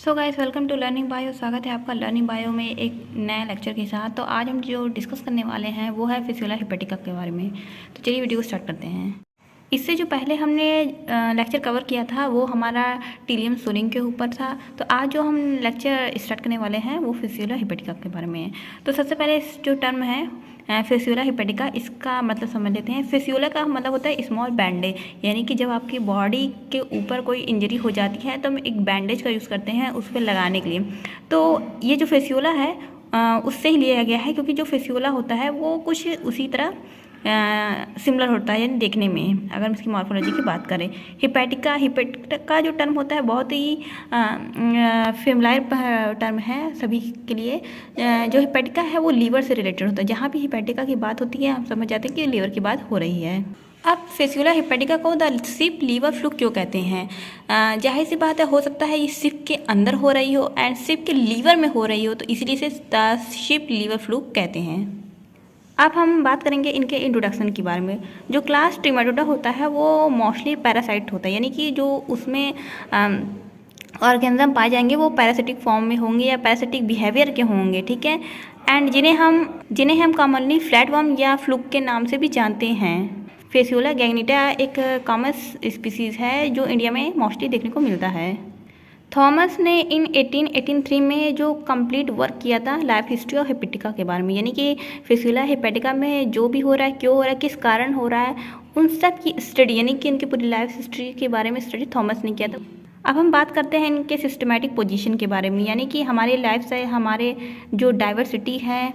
So guys, welcome to learning bio. स्वागत है आपका लर्निंग बायो में एक नया लेक्चर के साथ। तो आज हम जो डिस्कस करने वाले हैं वो है फिस्यूला हिपेटिका के बारे में। तो चलिए वीडियो स्टार्ट करते हैं। इससे जो पहले हमने लेक्चर कवर किया था वो हमारा टीलियम सोलिंग के ऊपर था। तो आज जो हम लेक्चर स्टार्ट करने वाले हैं वो फिस्यूला हिपेटिका के बारे में है। तो सबसे पहले इस जो टर्म है फिस्यूला हिपेटिका, इसका मतलब समझ लेते हैं। फिस्यूला का मतलब होता है स्मॉल बैंडेज, यानी कि जब आपकी बॉडी के ऊपर कोई इंजरी हो जाती है तो हम एक बैंडेज का यूज़ करते हैं उस पर लगाने के लिए। तो ये जो फिस्यूला है उससे ही लिया गया है, क्योंकि जो फिस्यूला होता है वो कुछ उसी तरह सिमिलर होता है, यानी देखने में। अगर हम इसकी मॉर्फोलॉजी की बात करें, हिपेटिका जो टर्म होता है बहुत ही फेमिलियर टर्म है सभी के लिए। जो हिपेटिका है वो लीवर से रिलेटेड होता है। जहाँ भी हिपेटिका की बात होती है हम समझ जाते हैं कि लीवर की बात हो रही है। अब फिस्यूला हिपेटिका को द शिप लीवर फ्लूक क्यों कहते हैं? जाहिर सी बात है, हो सकता है ये शिप के अंदर हो रही हो एंड शिप के लीवर में हो रही हो, तो इसलिए से द शिप लीवर फ्लूक कहते हैं। अब हम बात करेंगे इनके इंट्रोडक्शन के बारे में। जो क्लास ट्रिमेटोडा होता है वो मोस्टली पैरासाइट होता है, यानी कि जो उसमें ऑर्गेनिज्म पाए जाएंगे वो पैरासिटिक फॉर्म में होंगे या पैरासिटिक बिहेवियर के होंगे, ठीक है। एंड जिन्हें हम कॉमनली फ्लैटवर्म या फ्लूक के नाम से भी जानते हैं। फिस्यूला गैग्नेटा एक कॉमन स्पीसीज़ है जो इंडिया में मोस्टली देखने को मिलता है। थॉमस ने इन 1883 में जो कंप्लीट वर्क किया था लाइफ हिस्ट्री ऑफ हिपेटिका के बारे में, यानी कि फिस्यूला हिपेटिका में जो भी हो रहा है, क्यों हो रहा है, किस कारण हो रहा है, उन सब की स्टडी, यानी कि इनकी पूरी लाइफ हिस्ट्री के बारे में स्टडी थॉमस ने किया था। अब हम बात करते हैं इनके सिस्टमैटिक पोजीशन के बारे में, यानी कि हमारे लाइफ से हमारे जो डाइवर्सिटी है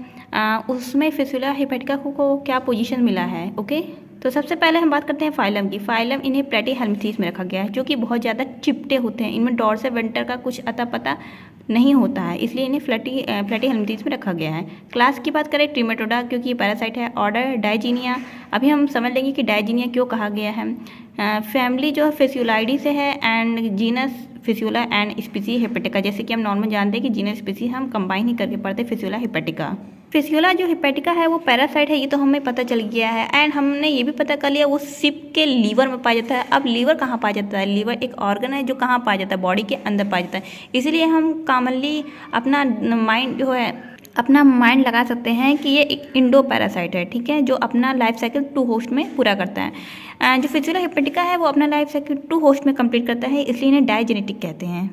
उसमें फिस्यूला हिपेटिका को क्या पोजीशन मिला है। ओके, तो सबसे पहले हम बात करते हैं फाइलम की। फाइलम इन्हें प्लेटीहेल्मिन्थेस में रखा गया है, जो कि बहुत ज़्यादा चिपटे होते हैं। इनमें डॉर्सल वेंटर का कुछ अता पता नहीं होता है, इसलिए इन्हें प्लेटीहेल्मिन्थेस में रखा गया है। क्लास की बात करें ट्रिमेटोडा, क्योंकि पैरासाइट है। ऑर्डर डायजीनिया, अभी हम समझ लेंगे कि डायजीनिया क्यों कहा गया है। फैमिली जो है फिस्यूलाइडी से है and genus Fasciola and species hepatica, जैसे कि हम नॉर्मल जानते हैं कि जीनस स्पीसी हम कंबाइन ही करके पढ़ते हैं फिस्यूला हिपेटिका। फिस्यूला जो हिपेटिका है वो पैरासाइट है, ये तो हमें पता चल गया है। एंड हमने ये भी पता कर लिया वो शिप के लीवर में पाया जाता है। अब लीवर कहाँ पाया जाता है? लीवर एक ऑर्गन है जो कहाँ पाया जाता है? बॉडी के अंदर पाया जाता है। इसीलिए हम कॉमनली अपना माइंड लगा सकते हैं कि ये एक इंडो पैरासाइट है, ठीक है, जो अपना लाइफ साइकिल 2 होस्ट में पूरा करता है। जो फिस्यूला हिपेटिका है वो अपना लाइफ साइकिल 2 होस्ट में कंप्लीट करता है, इसलिए इन्हें डायजेनेटिक कहते हैं।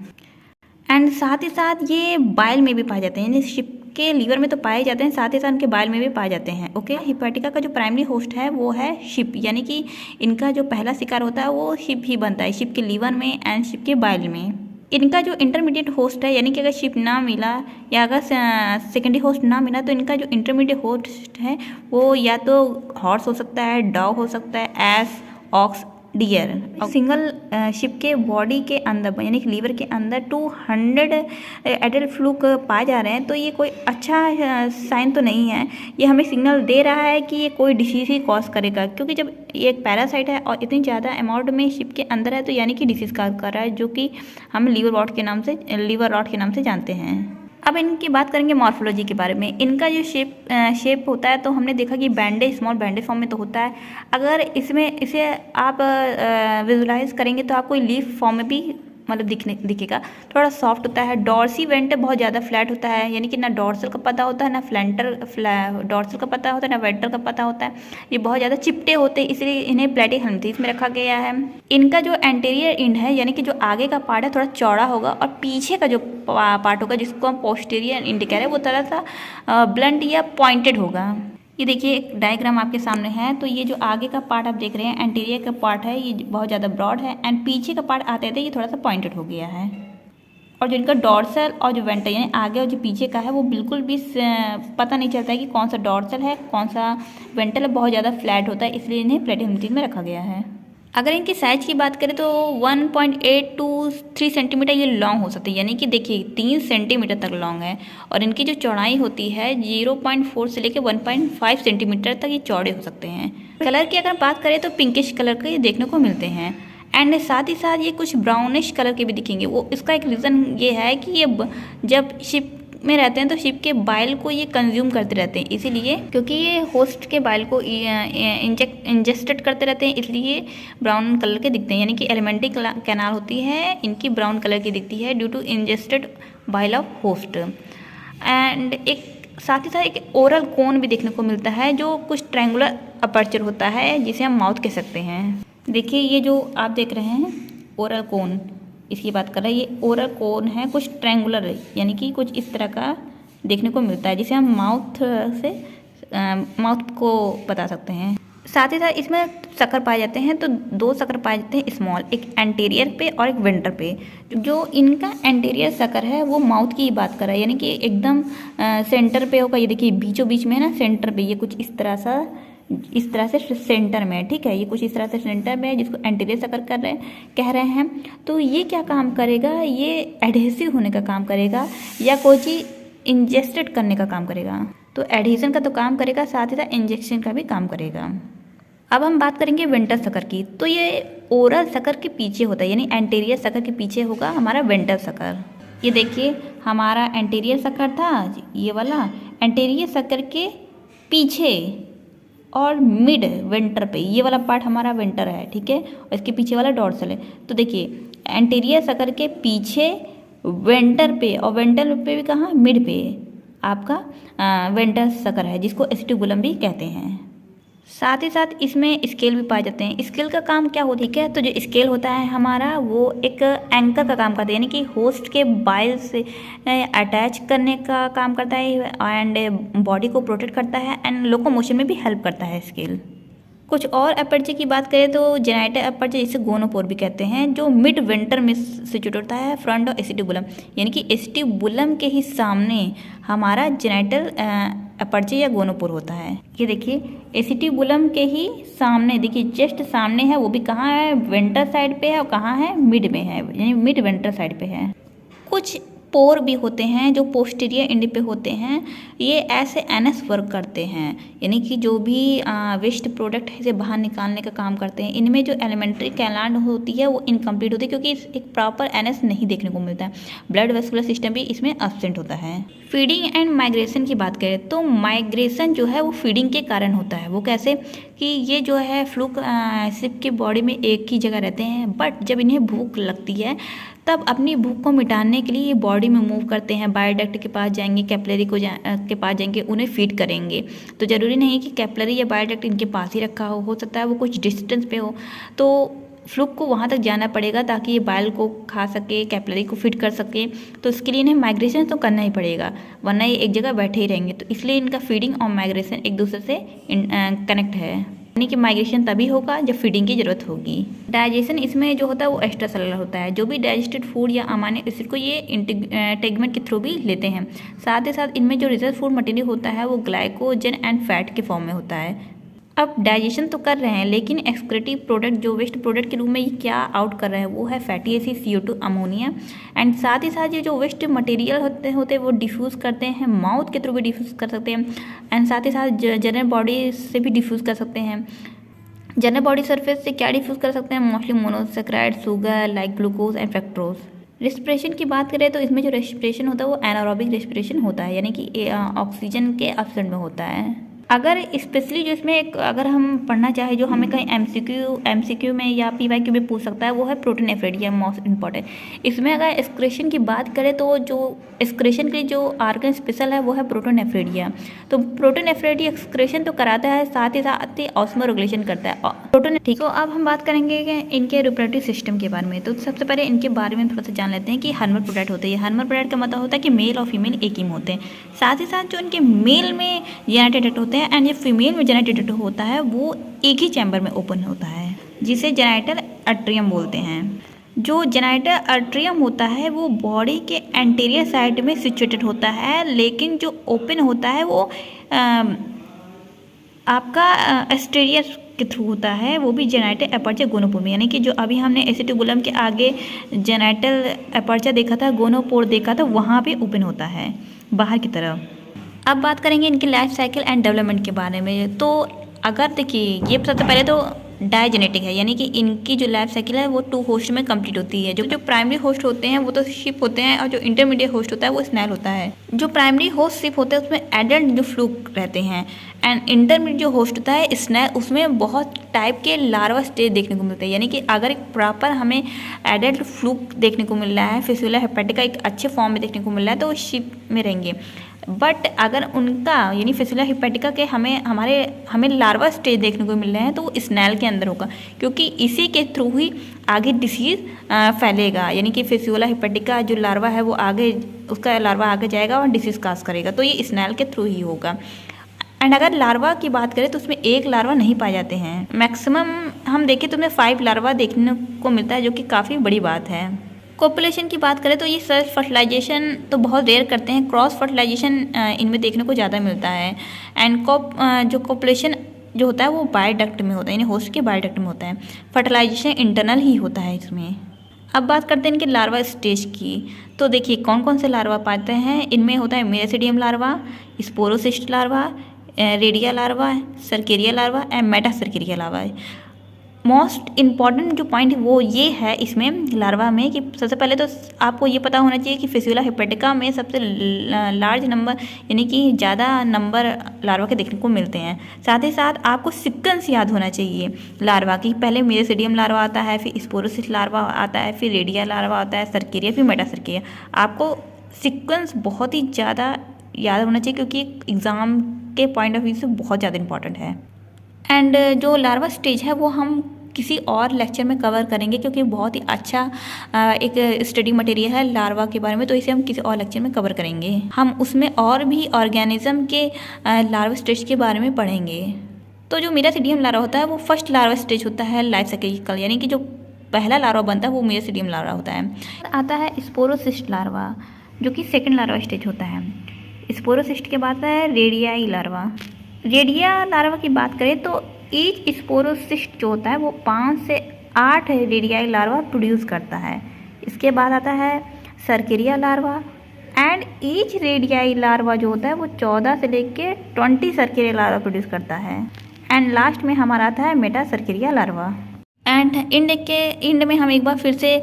एंड साथ ही साथ ये बाइल में भी पाए जाते हैं, यानी शिप के लीवर में तो पाए जाते हैं, साथ ही साथ इनके बाइल में भी पाए जाते हैं। ओके, हिपेटिका का जो प्राइमरी होस्ट है वो है शिप, यानी कि इनका जो पहला शिकार होता है वो शिप ही बनता है, शिप के लीवर में एंड शिप के बाइल में। इनका जो इंटरमीडिएट होस्ट है, यानी कि अगर शिप ना मिला या अगर सेकेंडरी होस्ट ना मिला तो इनका जो इंटरमीडिएट होस्ट है वो या तो हॉर्स हो सकता है, डॉग हो सकता है, ass, ox, deer. Single sheep के बॉडी के अंदर, यानी कि लीवर के अंदर 200 एडल्ट फ्लूक पाए जा रहे हैं, तो ये कोई अच्छा साइन तो नहीं है। ये हमें सिग्नल दे रहा है कि ये कोई डिसीज़ ही कॉज करेगा, क्योंकि जब ये एक पैरासाइट है और इतनी ज़्यादा अमाउंट में शिप के अंदर है तो यानी कि डिसीज़ कॉज कर रहा है, जो कि हम लीवर रॉट के नाम से जानते हैं। अब इनकी बात करेंगे मॉर्फोलॉजी के बारे में। इनका जो शेप होता है तो हमने देखा कि बैंडेज, स्मॉल बैंडेज फॉर्म में तो होता है। अगर इसे आप विजुलाइज करेंगे तो आपको लीफ फॉर्म में भी मतलब दिखेगा। थोड़ा सॉफ्ट होता है। डॉर्सी वेंटर बहुत ज़्यादा फ्लैट होता है, यानी कि ना डॉर्सल का पता होता है, ना डॉर्सल का पता होता है, ना वेंटर का पता होता है। ये बहुत ज़्यादा चिपटे होते हैं, इसलिए इन्हें प्लेटीहेल्मिन्थेस में रखा गया है। इनका जो एंटीरियर एंड है, यानी कि जो आगे का पार्ट है, थोड़ा चौड़ा होगा और पीछे का जो पार्ट होगा जिसको हम पोस्टीरियर एंड कह रहे हैं वो थोड़ा सा ब्लंट या पॉइंटेड होगा। ये देखिए एक डायग्राम आपके सामने है, तो ये जो आगे का पार्ट आप देख रहे हैं एंटीरियर का पार्ट है, ये बहुत ज़्यादा ब्रॉड है एंड पीछे का पार्ट आते थे ये थोड़ा सा पॉइंटेड हो गया है। और जो इनका डॉर्सल और जो वेंटर यानी आगे और जो पीछे का है वो बिल्कुल भी पता नहीं चलता है कि कौन सा डॉर्सल है कौन सा वेंटर है, बहुत ज़्यादा फ्लैट होता है, इसलिए इन्हें प्लेटीहेल्मिन्थेस में रखा गया है। अगर इनकी साइज़ की बात करें तो 1.8 to 3 सेंटीमीटर ये लॉन्ग हो सकती है, यानी कि देखिए 3 सेंटीमीटर तक लॉन्ग है। और इनकी जो चौड़ाई होती है 0.4 से लेकर 1.5 सेंटीमीटर तक ये चौड़े हो सकते हैं। कलर की अगर बात करें तो पिंकिश कलर के देखने को मिलते हैं एंड साथ ही साथ ये कुछ ब्राउनिश कलर के भी दिखेंगे। वो इसका एक रीज़न ये है कि ये जब शिप में रहते हैं तो शिप के बाइल को ये कंज्यूम करते रहते हैं, इसीलिए क्योंकि ये होस्ट के बाइल को इंजेस्टेड करते रहते हैं, इसलिए ब्राउन कलर के दिखते हैं। यानी कि एलिमेंट्री कैनाल होती है, इनकी ब्राउन कलर की दिखती है due to ingested bile of host. And एक साथ ही साथ एक ओरल कोन भी देखने को मिलता है जो कुछ ट्रायंगुलर अपर्चर होता है, जिसे हम माउथ कह सकते हैं। देखिए ये जो आप देख रहे हैं ओरल कोन, इसकी बात कर रहे हैं, ये ओरल कोन है कुछ ट्रायंगुलर है, यानी कि कुछ इस तरह का देखने को मिलता है, जिसे हम माउथ को बता सकते हैं। साथ ही साथ इसमें शक्कर पाए जाते हैं, तो 2 शक्कर पाए जाते हैं स्मॉल, एक एंटीरियर पे और एक वेंटर पे। जो इनका एंटीरियर शक्कर है वो माउथ की बात कर रहा है, यानी कि एकदम सेंटर पे होगा। ये देखिए बीचों बीच में है ना, सेंटर पे ये कुछ इस तरह से सेंटर में है, ठीक है, ये कुछ इस तरह से सेंटर में है, जिसको एंटीरियर शक्कर कह रहे हैं। तो ये क्या काम करेगा, ये एडहेसिव होने का काम करेगा या कोई चीज़ इंजेस्टेड करने का काम करेगा। तो एडहेशन का तो काम करेगा, साथ ही साथ इंजेक्शन का भी काम करेगा। अब हम बात करेंगे वेंटर शक्कर की। तो ये ओरल शक्कर के पीछे होता है, यानी एंटीरियर शक्कर के पीछे होगा हमारा वेंटर शक्कर। ये देखिए हमारा एंटीरियर शक्कर था, ये वाला एंटीरियर शक्कर के पीछे और मिड वेंटर पे, ये वाला पार्ट हमारा वेंटर है, ठीक है, और इसके पीछे वाला डॉर्सल है। तो देखिए एंटीरियर शक्कर के पीछे वेंटर पे, और वेंटर पे भी कहाँ, मिड पे आपका वेंटर शक्कर है, जिसको एसिटिबुलम भी कहते हैं। साथ ही साथ इसमें स्केल भी पाए जाते हैं। स्केल का काम क्या होता है, ठीक है, तो जो स्केल होता है हमारा वो एक एंकर का काम करता है, यानी कि होस्ट के बाइल से अटैच करने का काम करता है एंड बॉडी को प्रोटेक्ट करता है एंड लोकोमोशन में भी हेल्प करता है स्केल। कुछ और अपर्चर की बात करें तो जेनाइटर अपर्चर, जिसे गोनोपोर भी कहते हैं, जो मिड वेंटर में सिचुएट होता है फ्रंट ऑफ एसिटिबुलम, यानी कि एसिटिबुलम के ही सामने हमारा जेनाइटल अपर्चर या गोनोपोर होता है। ये देखिए एसिटिबुलम के ही सामने, देखिए जस्ट सामने है, वो भी कहाँ है, वेंटर साइड पे है, और कहाँ है, मिड में है, यानी मिड वेंटर साइड पे है। कुछ पोर भी होते हैं जो पोस्टीरियर एंड पे होते हैं, ये ऐसे एनएस वर्क करते हैं, यानी कि जो भी वेस्ट प्रोडक्ट है इसे बाहर निकालने का काम करते हैं। इनमें जो एलिमेंट्री कैनाल होती है वो इनकम्प्लीट होती है, क्योंकि एक प्रॉपर एनएस नहीं देखने को मिलता है। ब्लड वेस्कुलर सिस्टम भी इसमें एब्सेंट होता है। फीडिंग एंड माइग्रेशन की बात करें तो माइग्रेशन जो है वो फीडिंग के कारण होता है। वो कैसे कि ये जो है फ्लूक शिप के बॉडी में एक ही जगह रहते हैं, बट जब इन्हें भूख लगती है तब अपनी भूख को मिटाने के लिए ये बॉडी में मूव करते हैं, बायोडक्ट के पास जाएंगे, कैपिलरी के पास जाएंगे, उन्हें फीड करेंगे। तो ज़रूरी नहीं कि कैपिलरी या बायोडक्ट इनके पास ही रखा हो सकता है वो कुछ डिस्टेंस पे हो, तो फ्लूक को वहाँ तक जाना पड़ेगा ताकि ये बाइल को खा सके, कैपिलरी को फीड कर सके। तो इसके लिए इन्हें माइग्रेशन तो करना ही पड़ेगा, वरना ये एक जगह बैठे ही रहेंगे। तो इसलिए इनका फीडिंग और माइग्रेशन एक दूसरे से कनेक्ट है, यानी कि माइग्रेशन तभी होगा जब फीडिंग की जरूरत होगी। डाइजेशन इसमें जो होता है वो एक्स्ट्रा सेलुलर होता है, जो भी डाइजेस्टेड फूड या अमाइनो एसिड को ये इंटेगमेंट के थ्रू भी लेते हैं। साथ ही साथ इनमें जो रिजर्व फूड मटेरियल होता है वो ग्लाइकोजन एंड फैट के फॉर्म में होता है। अब डाइजेशन तो कर रहे हैं, लेकिन एक्सक्रीटिव प्रोडक्ट जो वेस्ट प्रोडक्ट के रूप में ये क्या आउट कर रहे हैं वो है fatty acid, CO2, ammonia. And साथ ही साथ ये जो वेस्ट मटेरियल होते हैं वो डिफ्यूज़ करते हैं, माउथ के थ्रू भी डिफ्यूज़ कर सकते हैं, एंड साथ ही साथ जनरल बॉडी से भी डिफ्यूज़ कर सकते हैं। जनरल बॉडी सरफेस से क्या डिफ्यूज़ कर सकते हैं, mostly monosaccharide, sugar like glucose and fructose. Respiration की बात करें तो इसमें जो रेस्पिरेशन होता है वो एनारोबिक रेस्पिरेशन होता है, यानी कि ऑक्सीजन के एब्सेंट में होता है। अगर स्पेशली जो इसमें एक अगर हम पढ़ना चाहें जो हमें कहीं MCQ में या PYQ में पूछ सकता है वो है प्रोटीन एफ्रेडिया, मोस्ट इंपॉर्टेंट। इसमें अगर एक्सक्रेशन की बात करें तो जो एक्सक्रेशन के लिए जो आर्गन स्पेशल है वो है प्रोटीन एफ्रेडिया। तो प्रोटीन एफ्रेडिया एक्सक्रेशन तो कराता है, साथ ही ऑस्मो रेगुलेशन करता है प्रोटीन। ठीक है, अब हम बात करेंगे इनके रिप्रोडक्टिव सिस्टम के बारे में। तो सबसे पहले इनके बारे में थोड़ा सा जान लेते हैं कि हर्माफ्रोडाइट होते हैं। हर्माफ्रोडाइट का मतलब होता है कि मेल और फीमेल एक ही में होते हैं। साथ ही साथ जो इनके मेल में जेनेटिक होते हैं एंड ये फीमेल में जेनेटिक होता है वो एक ही चैम्बर में ओपन होता है, जिसे जेनाइटल आर्टरियम बोलते हैं। जो जेनाइटल आर्टरियम होता है वो बॉडी के एंटीरियर साइड में सिचुएटेड होता है, लेकिन जो ओपन होता है वो आपका एस्टेरियर के थ्रू होता है, वो भी जेनाइटल अपर्चर गोनोपोर में। यानी कि जो अभी हमने एसिटिबुलम के आगे जेनाइटल अपर्चर देखा था, गोनोपोर देखा था, वहाँ पे ओपन होता है बाहर की तरफ। अब बात करेंगे इनकी लाइफ साइकिल एंड डेवलपमेंट के बारे में। तो अगर देखिए ये सबसे पहले तो डायजेनेटिक है, यानी कि इनकी जो लाइफ साइकिल है वो 2 होस्ट में कंप्लीट होती है। जो प्राइमरी होस्ट होते हैं वो तो शिप होते हैं, और जो इंटरमीडिएट होस्ट होता है वो स्नेल होता है। जो प्राइमरी होस्ट शिप होते हैं उसमें एडल्ट जो फ्लूक रहते हैं, एंड इंटरमीडिएट जो होस्ट होता है स्नेल, उसमें बहुत टाइप के लार्वा स्टेज देखने को मिलते हैं। यानी कि अगर एक प्रॉपर हमें एडल्ट फ्लूक देखने को मिल रहा है, फिस्टुला हेपेटिका एक अच्छे फॉर्म में देखने को मिल रहा है, तो वो शिप में रहेंगे। बट अगर उनका यानी फिस्टुला हेपेटिका के हमें लार्वा स्टेज देखने को मिल रहे हैं, तो वो स्नेल के अंदर होगा, क्योंकि इसी के थ्रू ही आगे डिसीज़ फैलेगा। यानी कि फिस्टुला हेपेटिका जो लार्वा है वो उसका लार्वा आगे जाएगा और डिसीज़ काज करेगा, तो ये स्नेल के थ्रू ही होगा। एंड अगर लार्वा की बात करें तो उसमें एक लार्वा नहीं पाए जाते हैं। मैक्सिमम हम देखें तो उसमें 5 लार्वा देखने को मिलता है, जो कि काफ़ी बड़ी बात है। कॉपुलेशन की बात करें तो ये सेल्फ फर्टिलाइजेशन तो बहुत रेयर करते हैं, क्रॉस फर्टिलाइजेशन इनमें देखने को ज़्यादा मिलता है। एंड जो कॉपुलेशन जो होता है वो बायोडक्ट में होता है, यानी होस्ट के बायोडक्ट में होता है। फर्टिलाइजेशन इंटरनल ही होता है इसमें। अब बात करते हैं इनके लार्वा स्टेज की। तो देखिए कौन कौन से लार्वा पाते हैं। इनमें होता है miracidium larva, sporocyst larva, redia larva, cercaria larva and metacercaria larva. Most important जो पॉइंट वो ये है इसमें लार्वा में कि सबसे पहले तो आपको ये पता होना चाहिए कि फिस्टुला हेपेटिका में सबसे लार्ज नंबर यानी कि ज़्यादा नंबर लार्वा के देखने को मिलते हैं। साथ ही साथ आपको सीक्वेंस याद होना चाहिए लार्वा की। पहले मेरासिडियम लार्वा आता है, फिर स्पोरोसिस्ट लार्वा आता है, फिर रेडिया लार्वा आता है, सर्केरिया, फिर मेटा सर्केरिया। आपको सीक्वेंस बहुत ही ज़्यादा याद होना चाहिए, क्योंकि एग्ज़ाम के पॉइंट ऑफ व्यू से बहुत ज़्यादा इंपॉर्टेंट है। एंड जो लार्वा स्टेज है वो हम किसी और लेक्चर में कवर करेंगे, क्योंकि बहुत ही अच्छा एक स्टडी मटेरियल है लार्वा के बारे में, तो इसे हम किसी और लेक्चर में कवर करेंगे। हम उसमें और भी ऑर्गेनिज्म के लार्वा स्टेज के बारे में पढ़ेंगे। तो जो मेरासिडियम लार्वा होता है वो फर्स्ट लार्वा स्टेज होता है लाइफ साइकिल, यानी कि जो पहला लार्वा बनता है वो मेरासिडियम लार्वा होता है। आता है स्पोरोसिस्ट लार्वा, जो कि सेकेंड लार्वा स्टेज होता है। स्पोरोसिस्ट के बाद है रेडियाई लार्वा। रेडिया लार्वा की बात करें तो ईच स्पोरोसिस्ट जो होता है वो 5 से 8 रेडियाई लार्वा प्रोड्यूस करता है। इसके बाद आता है cercaria larva, and each radii larva जो होता है वो 14 से लेके 20 सर्केरिया लार्वा प्रोड्यूस करता है। एंड लास्ट में हमारा आता है metacercaria larva. And end में हम एक बार फिर से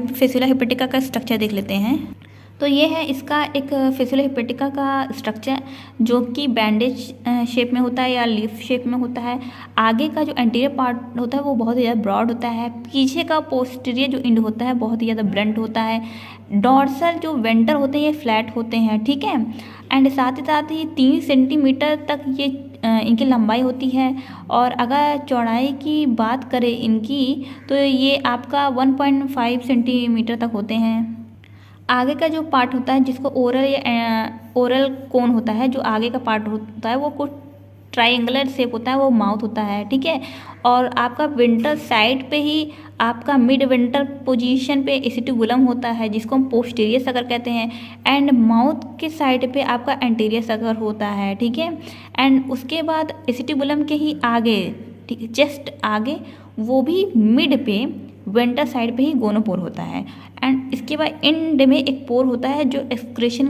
फिस्टुला हेपेटिका का स्ट्रक्चर देख लेते हैं। तो ये है इसका एक फिस्टुला हेपेटिका का स्ट्रक्चर, जो कि बैंडेज शेप में होता है या लीफ शेप में होता है। आगे का जो एंटीरियर पार्ट होता है वो बहुत ही ज़्यादा ब्रॉड होता है। पीछे का पोस्टीरियर जो इंड होता है बहुत ही ज़्यादा ब्लंट होता है। डॉर्सल जो वेंटर होते हैं ये फ्लैट होते हैं, ठीक है। एंड साथ ही 3 सेंटीमीटर तक ये इनकी लंबाई होती है। और अगर चौड़ाई की बात करें इनकी तो ये आपका 1.5 सेंटीमीटर तक होते हैं। आगे का जो पार्ट होता है जिसको ओरल कोन होता है, जो आगे का पार्ट होता है वो कुछ ट्रायंगुलर शेप होता है, वो माउथ होता है, ठीक है। और आपका विंटर साइड पे ही आपका मिड विंटर पोजीशन पे एसिटिबुलम होता है, जिसको हम पोस्टीरियर सगर कहते हैं। एंड माउथ के साइड पे आपका एंटीरियर सगर होता है, ठीक है। एंड उसके बाद एसिटिबुलम के ही आगे, ठीक है, जस्ट आगे वो भी मिड पे वेंटर साइड पे ही गोनोपोर होता है। एंड इसके बाद एंड में एक पोर होता है जो एक्सक्रीशन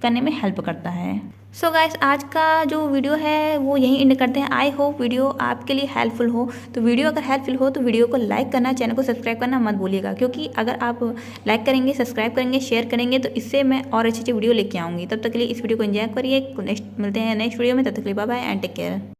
करने में हेल्प करता है। सो गाइस, आज का जो वीडियो है वो यहीं एंड करते हैं। आई होप वीडियो आपके लिए हेल्पफुल हो। तो वीडियो अगर हेल्पफुल हो तो वीडियो को लाइक करना, चैनल को सब्सक्राइब करना मत भूलिएगा, क्योंकि अगर आप लाइक करेंगे, सब्सक्राइब करेंगे, शेयर करेंगे तो इससे मैं और अच्छी वीडियो लेके आऊँगी। तब तक के लिए इस वीडियो को एंजॉय करिए। नेक्स्ट मिलते हैं नेक्स्ट वीडियो में, तब तक के लिए bye bye and take care.